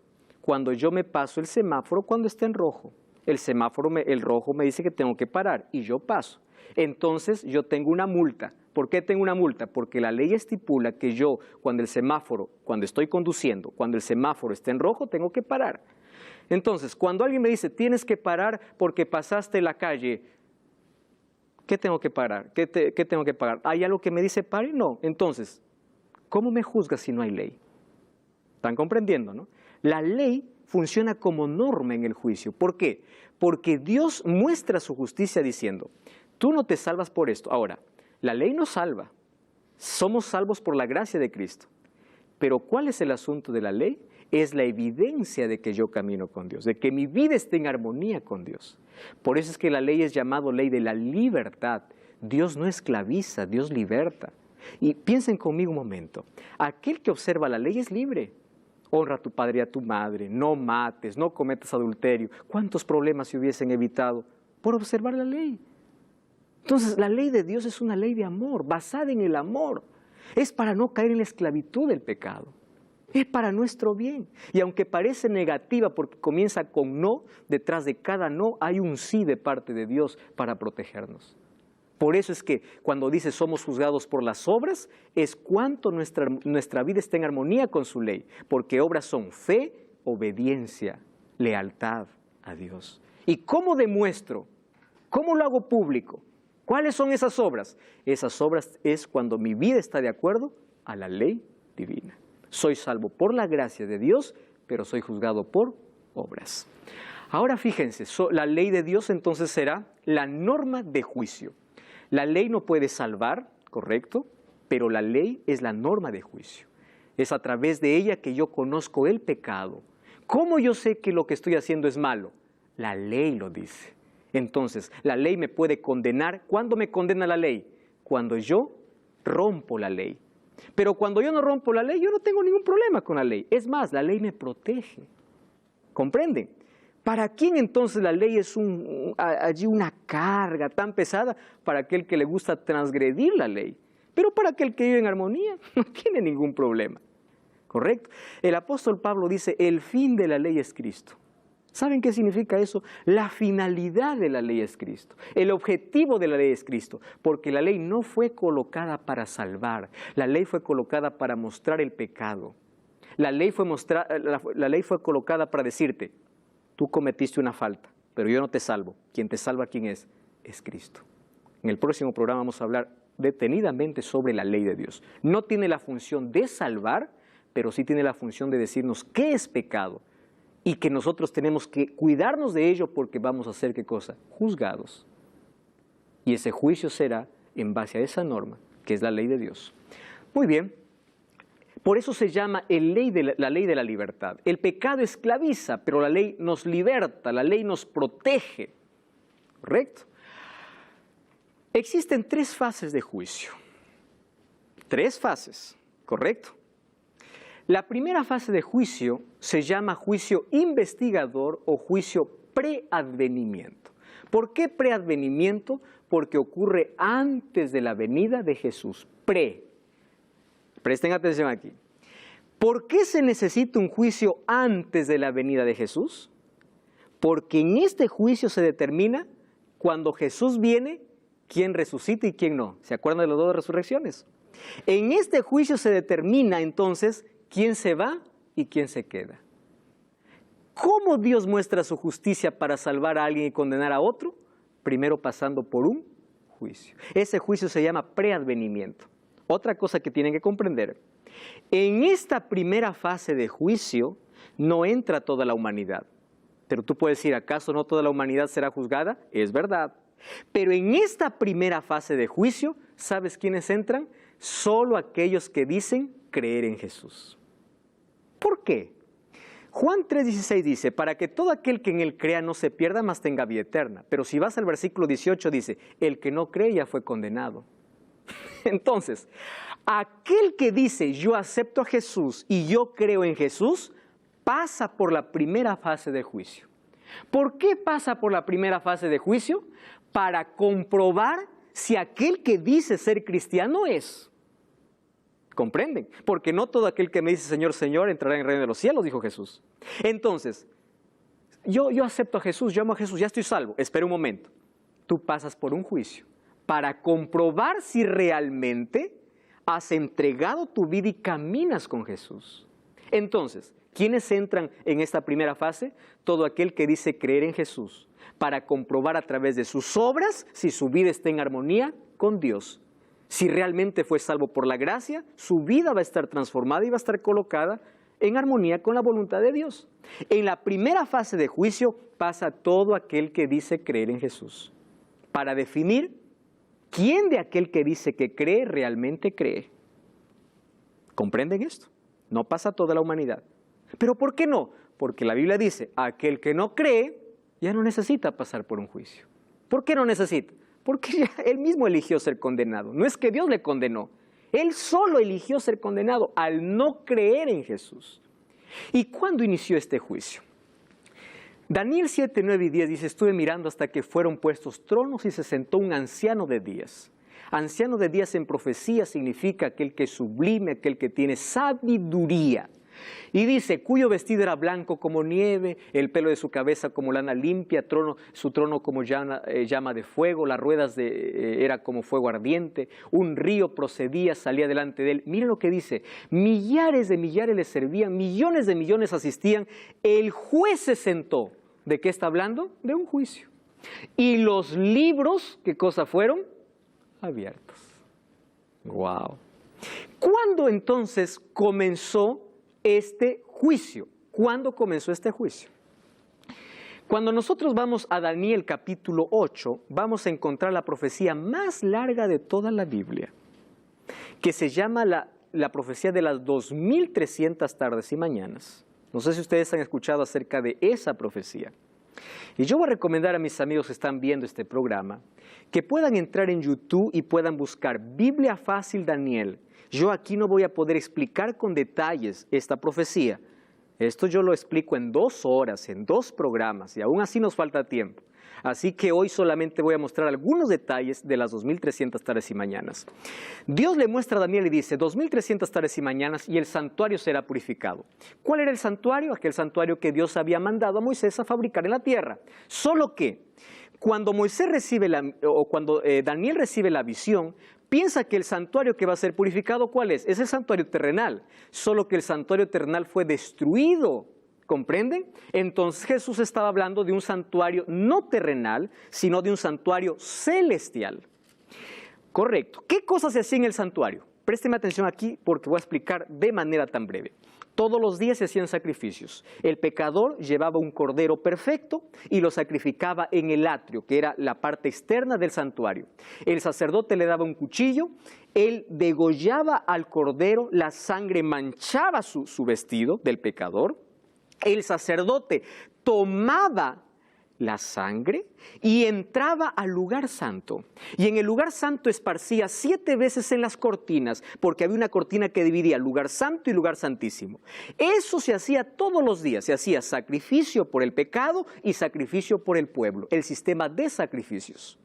Cuando yo me paso el semáforo cuando está en rojo. El semáforo, el rojo me dice que tengo que parar y yo paso. Entonces yo tengo una multa. ¿Por qué tengo una multa? Porque la ley estipula que yo, cuando estoy conduciendo, cuando el semáforo está en rojo, tengo que parar. Entonces, cuando alguien me dice, tienes que parar porque pasaste la calle, ¿qué tengo que parar? ¿Qué tengo que pagar? ¿Hay algo que me dice pare? No. Entonces, ¿cómo me juzgas si no hay ley? ¿Están comprendiendo, no? La ley funciona como norma en el juicio. ¿Por qué? Porque Dios muestra su justicia diciendo, tú no te salvas por esto. Ahora, la ley nos salva. Somos salvos por la gracia de Cristo. Pero ¿cuál es el asunto de la ley? Es la evidencia de que yo camino con Dios, de que mi vida esté en armonía con Dios. Por eso es que la ley es llamada ley de la libertad. Dios no esclaviza, Dios liberta. Y piensen conmigo un momento. Aquel que observa la ley es libre. Honra a tu padre y a tu madre, no mates, no cometas adulterio. ¿Cuántos problemas se hubiesen evitado por observar la ley? Entonces, la ley de Dios es una ley de amor, basada en el amor. Es para no caer en la esclavitud del pecado. Es para nuestro bien. Y aunque parece negativa porque comienza con no, detrás de cada no hay un sí de parte de Dios para protegernos. Por eso es que cuando dice somos juzgados por las obras, es cuánto nuestra vida está en armonía con su ley. Porque obras son fe, obediencia, lealtad a Dios. ¿Y cómo demuestro? ¿Cómo lo hago público? ¿Cuáles son esas obras? Esas obras es cuando mi vida está de acuerdo a la ley divina. Soy salvo por la gracia de Dios, pero soy juzgado por obras. Ahora fíjense, la ley de Dios entonces será la norma de juicio. La ley no puede salvar, correcto, pero la ley es la norma de juicio. Es a través de ella que yo conozco el pecado. ¿Cómo yo sé que lo que estoy haciendo es malo? La ley lo dice. Entonces, la ley me puede condenar. ¿Cuándo me condena la ley? Cuando yo rompo la ley. Pero cuando yo no rompo la ley, yo no tengo ningún problema con la ley. Es más, la ley me protege. ¿Comprenden? ¿Para quién entonces la ley es allí una carga tan pesada? Para aquel que le gusta transgredir la ley. Pero para aquel que vive en armonía, no tiene ningún problema. ¿Correcto? El apóstol Pablo dice, el fin de la ley es Cristo. ¿Saben qué significa eso? La finalidad de la ley es Cristo. El objetivo de la ley es Cristo. Porque la ley no fue colocada para salvar. La ley fue colocada para mostrar el pecado. La ley fue colocada para decirte, tú cometiste una falta, pero yo no te salvo. Quien te salva, ¿quién es? Es Cristo. En el próximo programa vamos a hablar detenidamente sobre la ley de Dios. No tiene la función de salvar, pero sí tiene la función de decirnos qué es pecado y que nosotros tenemos que cuidarnos de ello porque vamos a ser, ¿qué cosa? Juzgados. Y ese juicio será en base a esa norma, que es la ley de Dios. Muy bien. Por eso se llama la ley de la libertad. El pecado esclaviza, pero la ley nos liberta, la ley nos protege. ¿Correcto? Existen 3 fases de juicio. 3 fases, ¿correcto? La primera fase de juicio se llama juicio investigador o juicio preadvenimiento. ¿Por qué preadvenimiento? Porque ocurre antes de la venida de Jesús. Presten atención aquí. ¿Por qué se necesita un juicio antes de la venida de Jesús? Porque en este juicio se determina cuando Jesús viene, quién resucita y quién no. ¿Se acuerdan de las 2 resurrecciones? En este juicio se determina entonces quién se va y quién se queda. ¿Cómo Dios muestra su justicia para salvar a alguien y condenar a otro? Primero pasando por un juicio. Ese juicio se llama preadvenimiento. Otra cosa que tienen que comprender, en esta primera fase de juicio no entra toda la humanidad. Pero tú puedes decir, ¿acaso no toda la humanidad será juzgada? Es verdad. Pero en esta primera fase de juicio, ¿sabes quiénes entran? Solo aquellos que dicen creer en Jesús. ¿Por qué? Juan 3:16 dice, para que todo aquel que en él crea no se pierda, mas tenga vida eterna. Pero si vas al versículo 18 dice, el que no cree ya fue condenado. Entonces, aquel que dice yo acepto a Jesús y yo creo en Jesús, pasa por la primera fase de juicio. ¿Por qué pasa por la primera fase de juicio? Para comprobar si aquel que dice ser cristiano es. ¿Comprenden? Porque no todo aquel que me dice Señor, Señor entrará en el reino de los cielos, dijo Jesús. Entonces, yo acepto a Jesús, yo amo a Jesús, ya estoy salvo. Espera un momento. Tú pasas por un juicio para comprobar si realmente has entregado tu vida y caminas con Jesús. Entonces, ¿quiénes entran en esta primera fase? Todo aquel que dice creer en Jesús, para comprobar a través de sus obras si su vida está en armonía con Dios. Si realmente fue salvo por la gracia, su vida va a estar transformada y va a estar colocada en armonía con la voluntad de Dios. En la primera fase de juicio pasa todo aquel que dice creer en Jesús, para definir quién de aquel que dice que cree realmente cree. ¿Comprenden esto? No pasa toda la humanidad. ¿Pero por qué no? Porque la Biblia dice, aquel que no cree ya no necesita pasar por un juicio. ¿Por qué no necesita? Porque ya él mismo eligió ser condenado. No es que Dios le condenó. Él solo eligió ser condenado al no creer en Jesús. ¿Y cuándo inició este juicio? Daniel 7, 9 y 10 dice, estuve mirando hasta que fueron puestos tronos y se sentó un anciano de días. Anciano de días en profecía significa aquel que es sublime, aquel que tiene sabiduría. Y dice, cuyo vestido era blanco como nieve, el pelo de su cabeza como lana limpia, su trono como llama de fuego, las ruedas era como fuego ardiente, un río procedía, salía delante de él. Miren lo que dice, millares de millares le servían, millones de millones asistían, el juez se sentó. ¿De qué está hablando? De un juicio. Y los libros, ¿qué cosa fueron? Abiertos. ¡Wow! ¿Cuándo entonces comenzó este juicio. ¿Cuándo comenzó este juicio? Cuando nosotros vamos a Daniel capítulo 8, vamos a encontrar la profecía más larga de toda la Biblia, que se llama la profecía de las 2300 tardes y mañanas. No sé si ustedes han escuchado acerca de esa profecía. Y yo voy a recomendar a mis amigos que están viendo este programa que puedan entrar en YouTube y puedan buscar Biblia Fácil Daniel. Yo aquí no voy a poder explicar con detalles esta profecía. Esto yo lo explico en 2 horas, en 2 programas, y aún así nos falta tiempo. Así que hoy solamente voy a mostrar algunos detalles de las 2300 tardes y mañanas. Dios le muestra a Daniel y dice, 2300 tardes y mañanas y el santuario será purificado. ¿Cuál era el santuario? Aquel santuario que Dios había mandado a Moisés a fabricar en la tierra. Solo que cuando Daniel recibe la visión, piensa que el santuario que va a ser purificado, ¿cuál es? Es el santuario terrenal, solo que el santuario terrenal fue destruido, ¿comprenden? Entonces Jesús estaba hablando de un santuario no terrenal, sino de un santuario celestial. Correcto. ¿Qué cosas se hacían en el santuario? Présteme atención aquí porque voy a explicar de manera tan breve. Todos los días se hacían sacrificios. El pecador llevaba un cordero perfecto y lo sacrificaba en el atrio, que era la parte externa del santuario. El sacerdote le daba un cuchillo, él degollaba al cordero, la sangre manchaba su vestido del pecador. El sacerdote tomaba la sangre y entraba al lugar santo. Y en el lugar santo esparcía 7 veces en las cortinas, porque había una cortina que dividía lugar santo y lugar santísimo. Eso se hacía todos los días, se hacía sacrificio por el pecado y sacrificio por el pueblo, el sistema de sacrificios.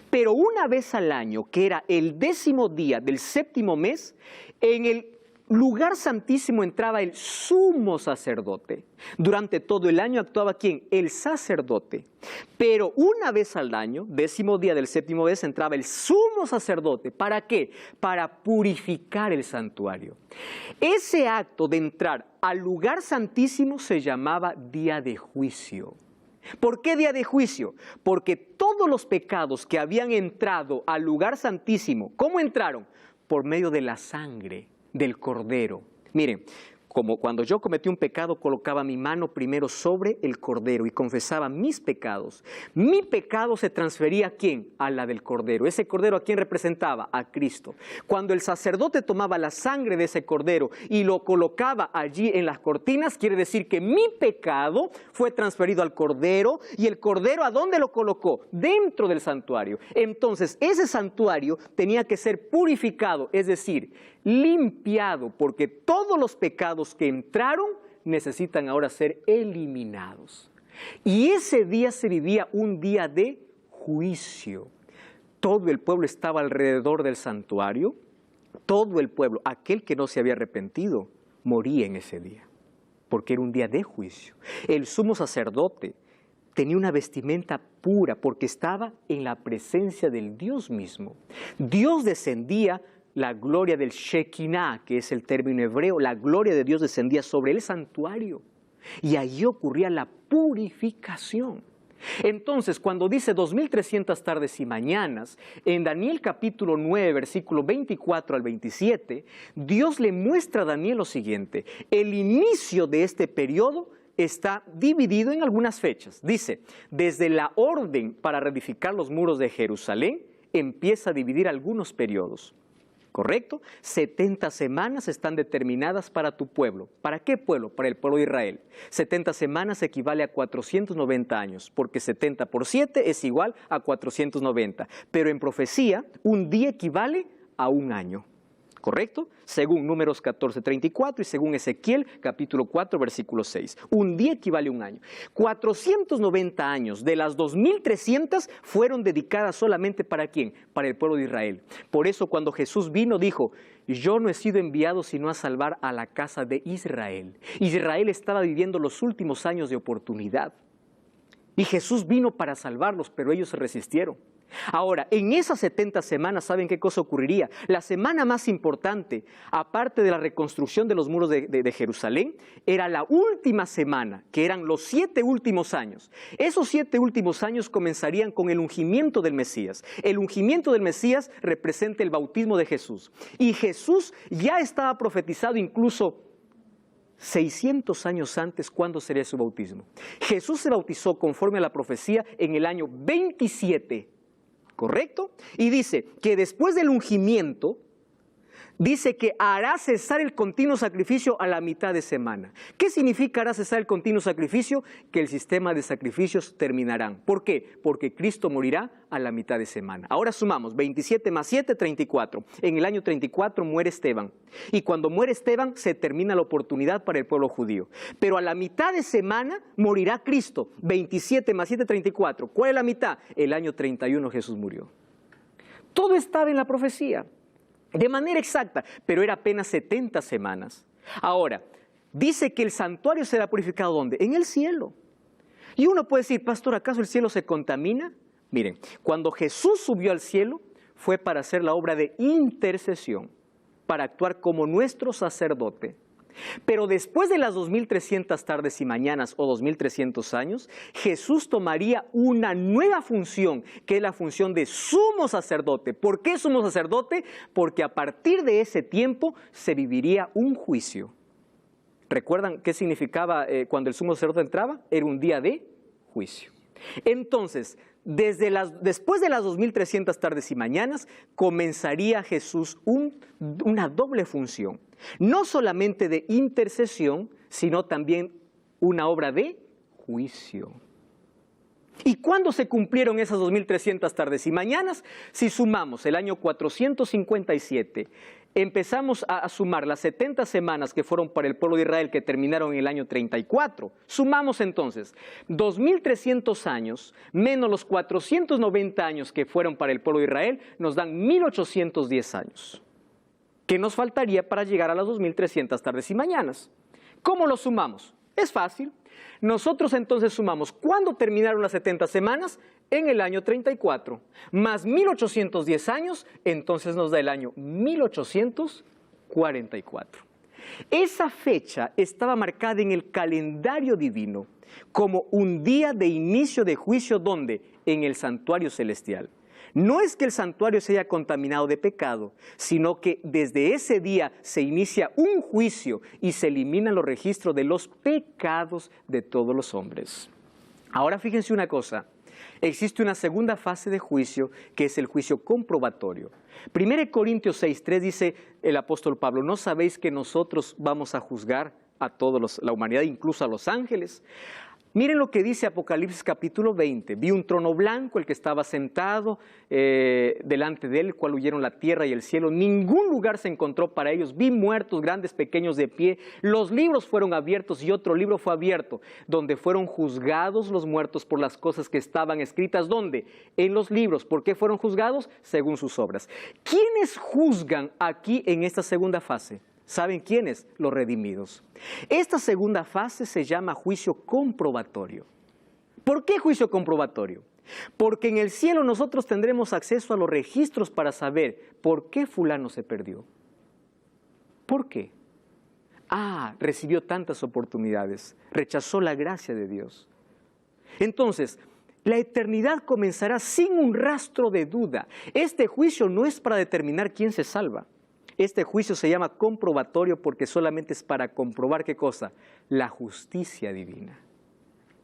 Pero una vez al año, que era el 10º día del 7º mes, en el lugar santísimo entraba el sumo sacerdote. Durante todo el año actuaba ¿quién? El sacerdote. Pero una vez al año, 10º día del 7º mes, entraba el sumo sacerdote. ¿Para qué? Para purificar el santuario. Ese acto de entrar al lugar santísimo se llamaba día de juicio. ¿Por qué día de juicio? Porque todos los pecados que habían entrado al lugar santísimo, ¿cómo entraron? Por medio de la sangre del cordero. Miren, como cuando yo cometí un pecado, colocaba mi mano primero sobre el cordero y confesaba mis pecados. Mi pecado se transfería ¿a quién? A la del cordero. ¿Ese cordero a quién representaba? A Cristo. Cuando el sacerdote tomaba la sangre de ese cordero y lo colocaba allí en las cortinas, quiere decir que mi pecado fue transferido al cordero. ¿Y el cordero a dónde lo colocó? Dentro del santuario. Entonces, ese santuario tenía que ser purificado, es decir, limpiado, porque todos los pecados que entraron necesitan ahora ser eliminados. Y ese día se vivía un día de juicio. Todo el pueblo estaba alrededor del santuario. Todo el pueblo, aquel que no se había arrepentido, moría en ese día, porque era un día de juicio. El sumo sacerdote tenía una vestimenta pura porque estaba en la presencia del Dios mismo. Dios descendía. La gloria del Shekinah, que es el término hebreo, la gloria de Dios descendía sobre el santuario. Y allí ocurría la purificación. Entonces, cuando dice 2300 tardes y mañanas, en Daniel capítulo 9, versículo 24 al 27, Dios le muestra a Daniel lo siguiente. El inicio de este periodo está dividido en algunas fechas. Dice, desde la orden para reedificar los muros de Jerusalén, empieza a dividir algunos periodos. ¿Correcto? 70 semanas están determinadas para tu pueblo. ¿Para qué pueblo? Para el pueblo de Israel. 70 semanas equivale a 490 años, porque 70 por 7 es igual a 490. Pero en profecía, un día equivale a un año. ¿Correcto? Según Números 14:34 y según Ezequiel capítulo 4 versículo 6. Un día equivale a un año. 490 años de las 2300 fueron dedicadas solamente ¿para quién? Para el pueblo de Israel. Por eso cuando Jesús vino dijo, yo no he sido enviado sino a salvar a la casa de Israel. Israel estaba viviendo los últimos años de oportunidad. Y Jesús vino para salvarlos, pero ellos se resistieron. Ahora, en esas 70 semanas, ¿saben qué cosa ocurriría? La semana más importante, aparte de la reconstrucción de los muros de Jerusalén, era la última semana, que eran los 7 últimos años. Esos 7 últimos años comenzarían con el ungimiento del Mesías. El ungimiento del Mesías representa el bautismo de Jesús. Y Jesús ya estaba profetizado incluso 600 años antes, ¿cuándo sería su bautismo? Jesús se bautizó conforme a la profecía en el año 27, ¿correcto? Y dice que después del ungimiento, dice que hará cesar el continuo sacrificio a la mitad de semana. ¿Qué significa hará cesar el continuo sacrificio? Que el sistema de sacrificios terminarán. ¿Por qué? Porque Cristo morirá a la mitad de semana. Ahora sumamos, 27 más 7, 34. En el año 34 muere Esteban. Y cuando muere Esteban, se termina la oportunidad para el pueblo judío. Pero a la mitad de semana morirá Cristo. 27 más 7, 34. ¿Cuál es la mitad? El año 31 Jesús murió. Todo estaba en la profecía. De manera exacta, pero era apenas 70 semanas. Ahora, dice que el santuario será purificado ¿dónde? En el cielo. Y uno puede decir, pastor, ¿acaso el cielo se contamina? Miren, cuando Jesús subió al cielo, fue para hacer la obra de intercesión, para actuar como nuestro sacerdote. Pero después de las 2300 tardes y mañanas o 2300 años, Jesús tomaría una nueva función, que es la función de sumo sacerdote. ¿Por qué sumo sacerdote? Porque a partir de ese tiempo se viviría un juicio. ¿Recuerdan qué significaba cuando el sumo sacerdote entraba? Era un día de juicio. Entonces, después de las 2300 tardes y mañanas, comenzaría Jesús una doble función. No solamente de intercesión, sino también una obra de juicio. ¿Y cuándo se cumplieron esas 2300 tardes y mañanas? Si sumamos el año 457, empezamos a sumar las 70 semanas que fueron para el pueblo de Israel, que terminaron en el año 34. Sumamos entonces 2300 años menos los 490 años que fueron para el pueblo de Israel, nos dan 1810 años. ¿Qué nos faltaría para llegar a las 2300 tardes y mañanas? ¿Cómo lo sumamos? Es fácil. Nosotros entonces sumamos, ¿cuándo terminaron las 70 semanas? En el año 34, más 1810 años, entonces nos da el año 1844. Esa fecha estaba marcada en el calendario divino como un día de inicio de juicio, ¿dónde? En el santuario celestial. No es que el santuario se haya contaminado de pecado, sino que desde ese día se inicia un juicio y se eliminan los registros de los pecados de todos los hombres. Ahora fíjense una cosa, existe una segunda fase de juicio que es el juicio comprobatorio. 1 Corintios 6:3 dice el apóstol Pablo, ¿no sabéis que nosotros vamos a juzgar a toda la humanidad, incluso a los ángeles? Miren lo que dice Apocalipsis capítulo 20. Vi un trono blanco, el que estaba sentado, delante de él, el cual huyeron la tierra y el cielo. Ningún lugar se encontró para ellos. Vi muertos, grandes, pequeños, de pie. Los libros fueron abiertos y otro libro fue abierto, donde fueron juzgados los muertos por las cosas que estaban escritas. ¿Dónde? En los libros. ¿Por qué fueron juzgados? Según sus obras. ¿Quiénes juzgan aquí en esta segunda fase? ¿Saben quiénes? Los redimidos. Esta segunda fase se llama juicio comprobatorio. ¿Por qué juicio comprobatorio? Porque en el cielo nosotros tendremos acceso a los registros para saber por qué fulano se perdió. ¿Por qué? Recibió tantas oportunidades, rechazó la gracia de Dios. Entonces, la eternidad comenzará sin un rastro de duda. Este juicio no es para determinar quién se salva. Este juicio se llama comprobatorio porque solamente es para comprobar ¿qué cosa? La justicia divina.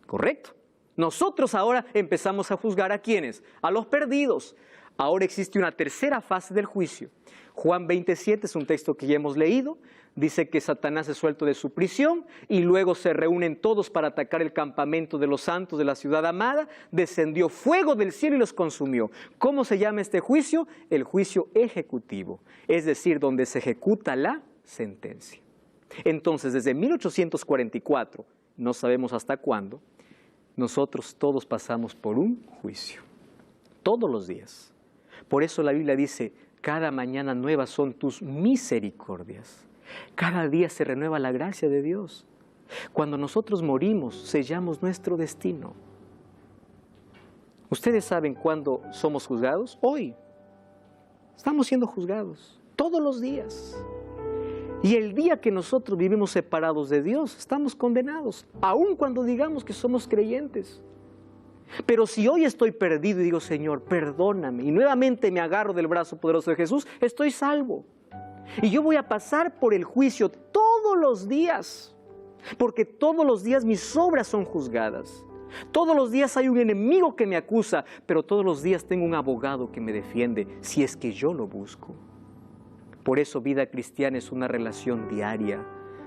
¿Correcto? Nosotros ahora empezamos a juzgar ¿a quiénes? A los perdidos. Ahora existe una tercera fase del juicio. Juan 27 es un texto que ya hemos leído. Dice que Satanás es suelto de su prisión y luego se reúnen todos para atacar el campamento de los santos de la ciudad amada. Descendió fuego del cielo y los consumió. ¿Cómo se llama este juicio? El juicio ejecutivo, es decir, donde se ejecuta la sentencia. Entonces, desde 1844, no sabemos hasta cuándo, nosotros todos pasamos por un juicio, todos los días. Por eso la Biblia dice, cada mañana nuevas son tus misericordias. Cada día se renueva la gracia de Dios. Cuando nosotros morimos, sellamos nuestro destino. ¿Ustedes saben cuándo somos juzgados? Hoy. Estamos siendo juzgados todos los días. Y el día que nosotros vivimos separados de Dios, estamos condenados, aun cuando digamos que somos creyentes. Pero si hoy estoy perdido y digo, Señor, perdóname, y nuevamente me agarro del brazo poderoso de Jesús, estoy salvo. Y yo voy a pasar por el juicio todos los días, porque todos los días mis obras son juzgadas. Todos los días hay un enemigo que me acusa, pero todos los días tengo un abogado que me defiende si es que yo lo busco. Por eso vida cristiana es una relación diaria.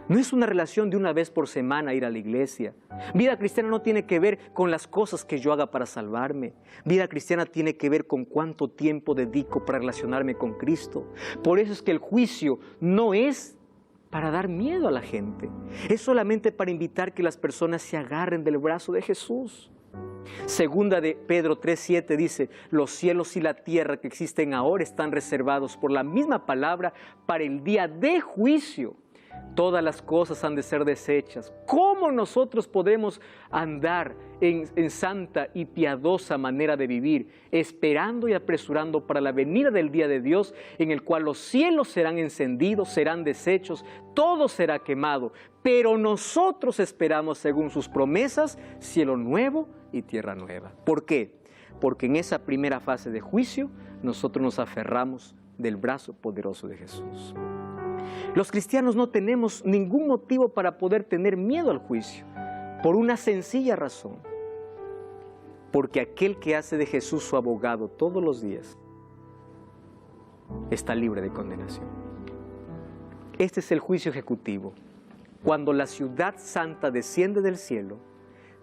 No es una relación de una vez por semana ir a la iglesia. Vida cristiana no tiene que ver con las cosas que yo haga para salvarme. Vida cristiana tiene que ver con cuánto tiempo dedico para relacionarme con Cristo. Por eso es que el juicio no es para dar miedo a la gente. Es solamente para invitar que las personas se agarren del brazo de Jesús. Segunda de Pedro 3:7 dice, los cielos y la tierra que existen ahora están reservados por la misma palabra para el día de juicio. Todas las cosas han de ser deshechas. ¿Cómo nosotros podemos andar en santa y piadosa manera de vivir, esperando y apresurando para la venida del día de Dios, en el cual los cielos serán encendidos, serán deshechos, todo será quemado? Pero nosotros esperamos, según sus promesas, cielo nuevo y tierra nueva. ¿Por qué? Porque en esa primera fase de juicio, nosotros nos aferramos del brazo poderoso de Jesús. Los cristianos no tenemos ningún motivo para poder tener miedo al juicio, por una sencilla razón. Porque aquel que hace de Jesús su abogado todos los días está libre de condenación. Este es el juicio ejecutivo. Cuando la ciudad santa desciende del cielo,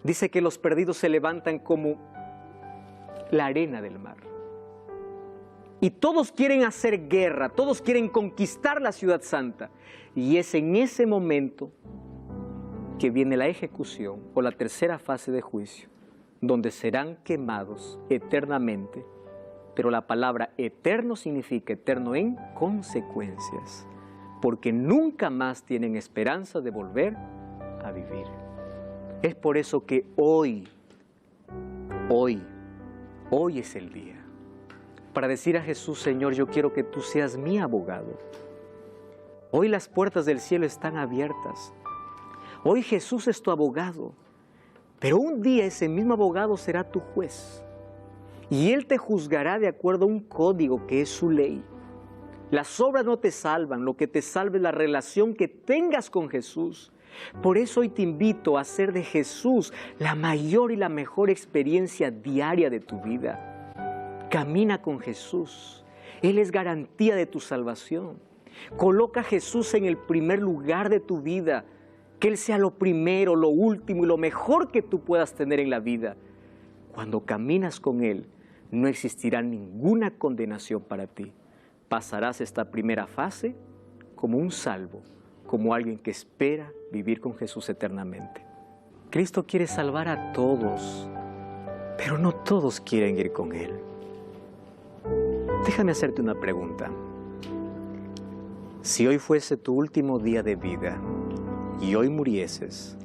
dice que los perdidos se levantan como la arena del mar. Y todos quieren hacer guerra, todos quieren conquistar la ciudad santa. Y es en ese momento que viene la ejecución o la tercera fase de juicio, donde serán quemados eternamente. Pero la palabra eterno significa eterno en consecuencias, porque nunca más tienen esperanza de volver a vivir. Es por eso que hoy es el día para decir a Jesús, Señor, yo quiero que tú seas mi abogado. Hoy las puertas del cielo están abiertas. Hoy Jesús es tu abogado, pero un día ese mismo abogado será tu juez. Y Él te juzgará de acuerdo a un código que es su ley. Las obras no te salvan, lo que te salva es la relación que tengas con Jesús. Por eso hoy te invito a hacer de Jesús la mayor y la mejor experiencia diaria de tu vida. Camina con Jesús. Él es garantía de tu salvación. Coloca a Jesús en el primer lugar de tu vida. Que Él sea lo primero, lo último y lo mejor que tú puedas tener en la vida. Cuando caminas con Él, no existirá ninguna condenación para ti. Pasarás esta primera fase como un salvo, como alguien que espera vivir con Jesús eternamente. Cristo quiere salvar a todos, pero no todos quieren ir con Él. Déjame hacerte una pregunta. Si hoy fuese tu último día de vida y hoy murieses,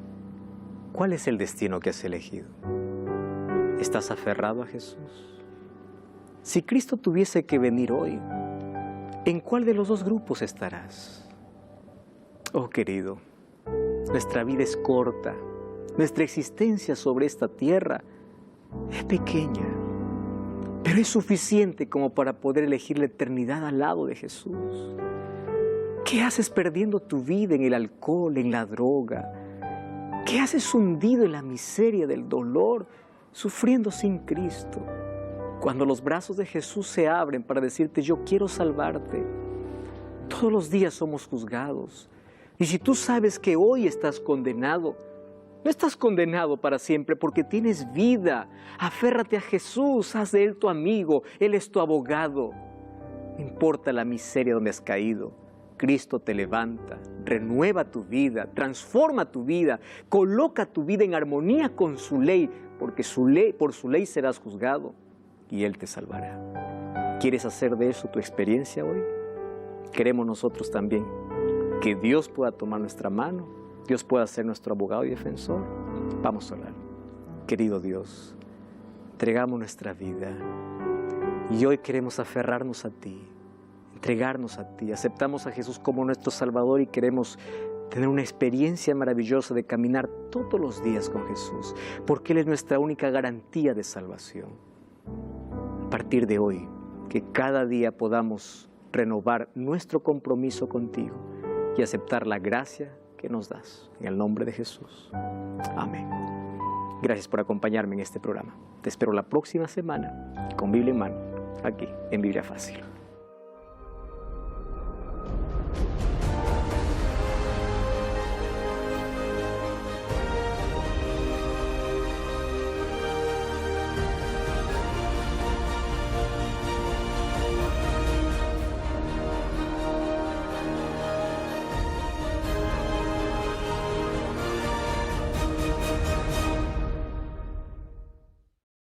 ¿cuál es el destino que has elegido? ¿Estás aferrado a Jesús? Si Cristo tuviese que venir hoy, ¿en cuál de los dos grupos estarás? Oh querido, nuestra vida es corta, nuestra existencia sobre esta tierra es pequeña, pero es suficiente como para poder elegir la eternidad al lado de Jesús. ¿Qué haces perdiendo tu vida en el alcohol, en la droga? ¿Qué haces hundido en la miseria del dolor, sufriendo sin Cristo? Cuando los brazos de Jesús se abren para decirte, yo quiero salvarte. Todos los días somos juzgados. Y si tú sabes que hoy estás condenado, no estás condenado para siempre porque tienes vida. Aférrate a Jesús, haz de Él tu amigo, Él es tu abogado. No importa la miseria donde has caído, Cristo te levanta, renueva tu vida, transforma tu vida, coloca tu vida en armonía con su ley, porque por su ley serás juzgado y Él te salvará. ¿Quieres hacer de eso tu experiencia hoy? Queremos nosotros también que Dios pueda tomar nuestra mano, Dios pueda ser nuestro abogado y defensor. Vamos a orar. Querido Dios, entregamos nuestra vida y hoy queremos aferrarnos a ti, entregarnos a ti. Aceptamos a Jesús como nuestro Salvador y queremos tener una experiencia maravillosa de caminar todos los días con Jesús, porque Él es nuestra única garantía de salvación. A partir de hoy, que cada día podamos renovar nuestro compromiso contigo y aceptar la gracia que nos das. En el nombre de Jesús. Amén. Gracias por acompañarme en este programa. Te espero la próxima semana con Biblia en mano, aquí en Biblia Fácil.